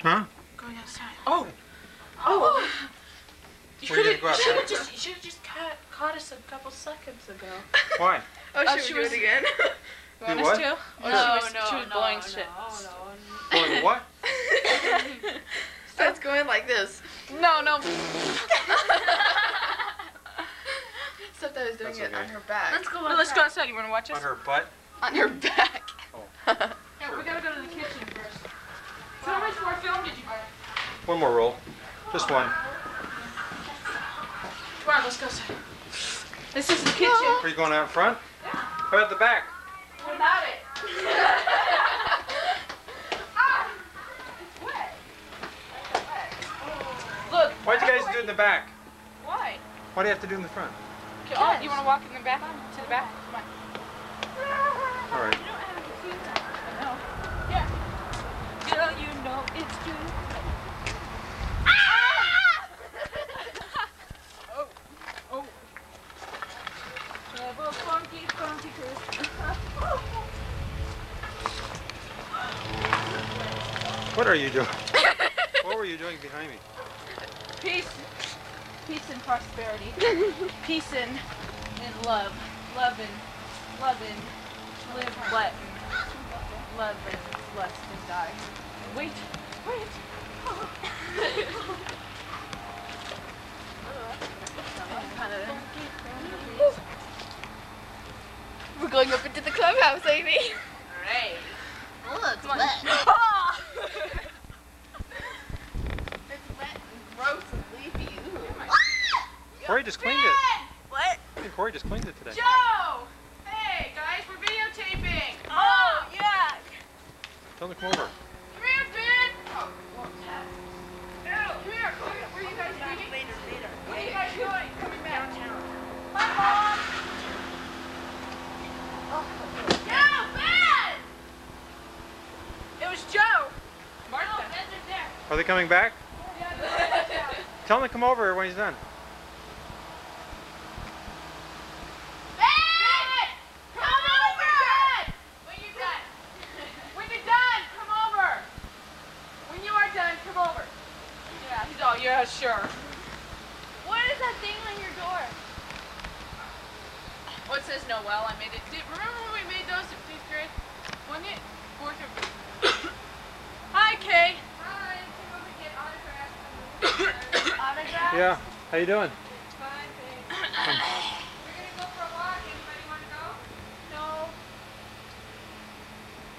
Huh? Going outside. Oh! You Where are you gonna go should have just caught us a couple seconds ago. Why? Oh, should we do it again? You want Do us what? to? No, She was blowing shit. Going what? Starts going like this. No. Except I was doing That's it okay. on her back. Let's go outside. You want to watch us? On her butt? On her back. Oh. Yeah, we gotta go to the kitchen first. So how much more film did you buy? One more roll. Just one. Come on, let's go outside. This is the kitchen. Are you going out front? Yeah. How about the back? Without it. Look. Why'd you guys do it in the back? Why? Why do you have to do it in the front? Okay, oh, you want to walk in the back? To the back? Come on. All right. I know. Yeah. Girl, you know it's true. Oh. Double funky Christmas. What are you doing? What were you doing behind me? Peace and prosperity. Peace and love. Loving, live, let, love and lust and die. Wait. We're going up into the clubhouse, Amy. Alright. Look, Come on. it's wet and gross and leafy. Corey just cleaned it. What? I think Corey just cleaned it today. Joe! Hey, guys, we're videotaping. Oh, yeah. Tell him to come over. Come here, Ben. Oh, well, yeah. Come here. Where are you guys meeting? Later. What are you guys doing? Coming back. Hi, Mom. Joe, Ben! It was Joe. Martha. No, Ben's in there. Are they coming back? Yeah. Tell him to come over when he's done. Ben! Come over! When you're done. When you're done, come over. When you are done, come over. Yeah, he's all, yeah, sure. What is that thing on your door? Oh, it says Noel. I made it. Remember when we made those in 5th grade? Wasn't it? 4th or 5th? Hi, Kay. Hi. Come over and get autographs. Autograph? Yeah. How you doing? Fine, thanks. We're gonna go for a walk. Anybody want to go? No.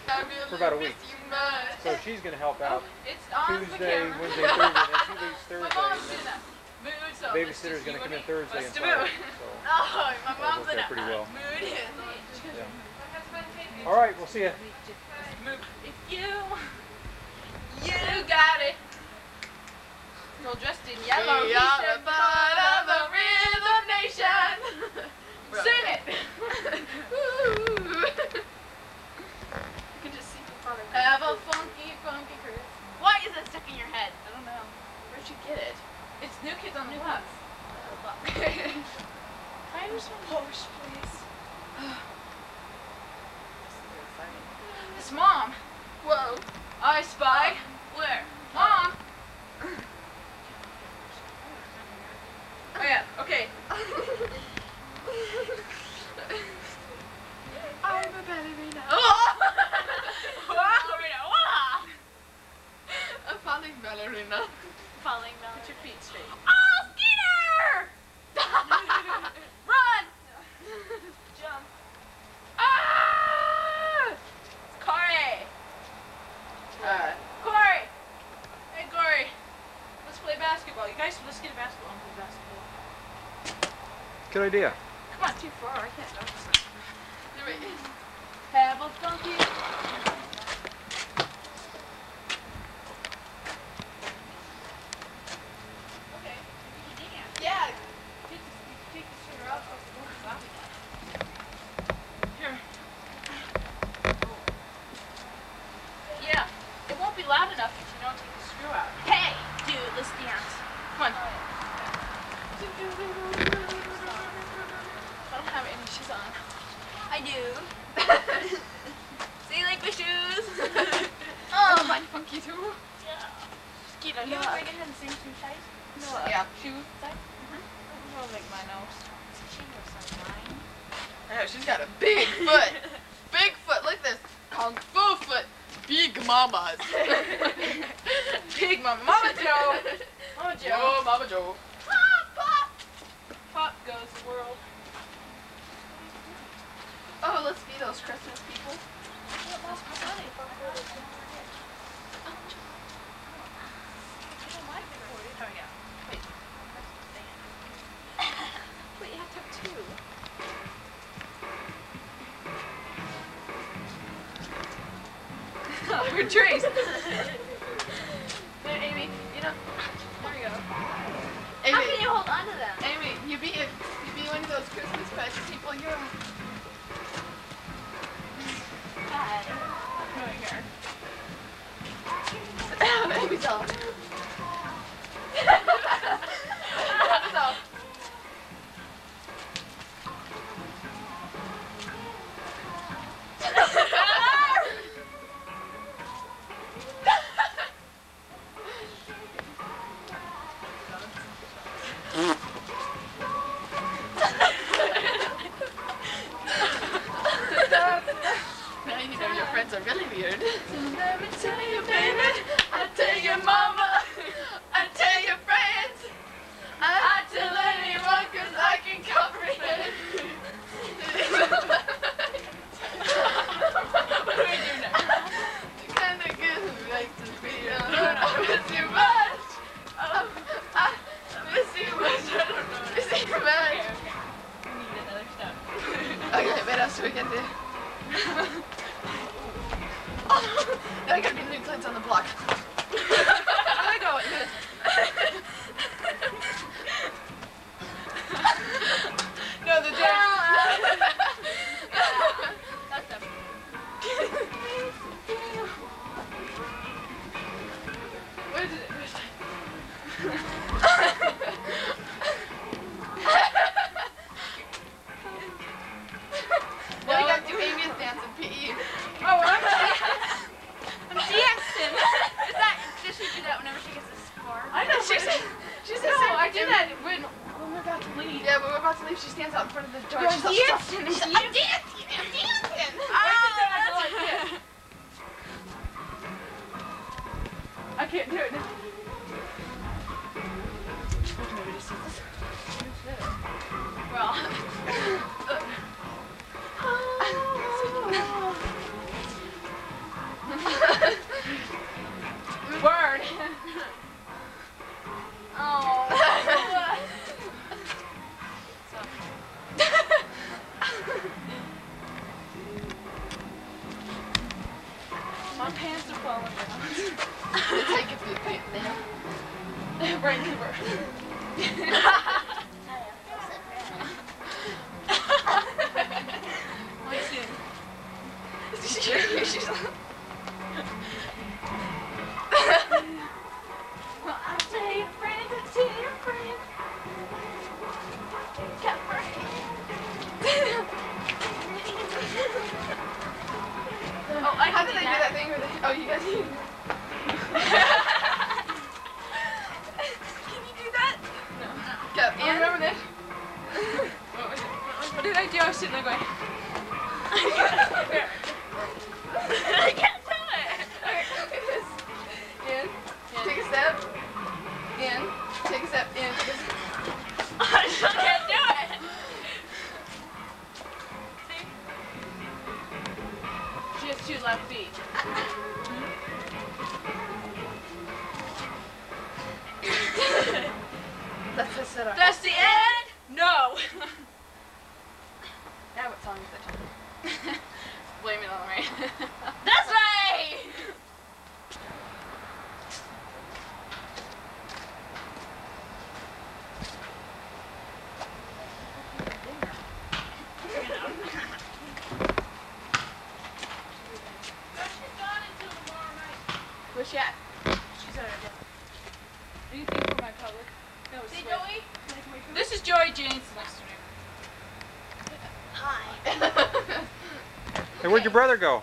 I really For about a miss week. you much. So she's going to help out It's on the Tuesday, camera. Wednesday, Thursday, and then she leaves My Thursday. mom's And in then a mood, so the babysitter's going to come in Thursday and Let's Friday. move. So Oh, my that'll mom's work in out a pretty well. mood. Yeah. All right, we'll see you. Move. If you got it. Girl dressed in yellow. We He are said, a part of the Rhythm Nation. Sing it. Ooh. You can just see the front of it. Have a funky Chris. Why is that stuck in your head? I don't know. Where'd you get it? It's New Kids on the Block. Find her some Porsche, please. It's Mom. Whoa. I spy. Where? Mom. Oh yeah. Okay. I'm a ballerina. Oh! A falling ballerina. Falling ballerina. Put your feet straight. Oh, Skeeter! Run! Jump. Ah! Corey. Corey. Hey, Corey. Let's play basketball. You guys, let's get a basketball and play basketball. Good idea. Come on, too far. I can't dunk this. There we go. Have a funky. Okay. Yeah. Take the sugar out. Here. Yeah. It won't be loud enough if you don't take the screw out. Hey, dude, let's dance. Come on. I don't have any shoes on. I do. See, like my shoes? Oh, mine funky too. Yeah. know, you were bringing in the same shoe size? No, yeah. Shoe size? Well, like my nose. She looks like mine. I know, she's got a big foot. Big foot. Look at this. Kung Fu foot. Big mamas. Big mama. Mama Joe. Mama Joe. Oh, Mama Joe. Pop, pop. Pop goes the world. Oh, let's be those Christmas people. Wait, you have to have two. We're Trace. There, Amy. You know. There you go. Amy, How can you hold on to them? Amy, you be one of those Christmas fest people. You're. God. No, here. Sit down, Amy. Tell. Now you know your friends are really weird. Let me tell you, baby. I tell your mama. I tell your friends. I tell anyone 'cause I can comprehend. What do we do now? The kind of girl who likes to be alone. I miss you much. I miss you much. I don't know. Miss you much. We need another step. Okay, what else do we get there? Oh, now I gotta be new kids on the block. Where am I going? No, the dance. That's them. Where did it? Now we gotta do Amy's dance in PE. Oh, I'm dancing. Does she do that whenever she gets a score? I know, she said No, I do that when we're about to leave. Yeah, when we're about to leave, she stands out in front of the door. You're She's all dancing. I'm dancing. I'm dancing. I can't do it now. Well. Word. Oh. My pants are falling down. Take a few pants now. Right over. She's Well, I'll tell your friends, I'll tell your friends. Got Oh, how did I do that thing where they, oh, you guys Can you do that? No. Go, and remember this? What was it? What did I do? I was sitting there going. I can't do it. In, take a step. In, take a step. In, take a step. I still can't do it. See? She has 2 left feet. That's the setup. That's the end? No. Now what song is it? Blame it on the rain. That's right. Where's she at? She's at her desk. Anything for my public? No, it's See, sweet. Joey? This is Joey James. Nice to meet you. Hi. Hey, where'd your brother go?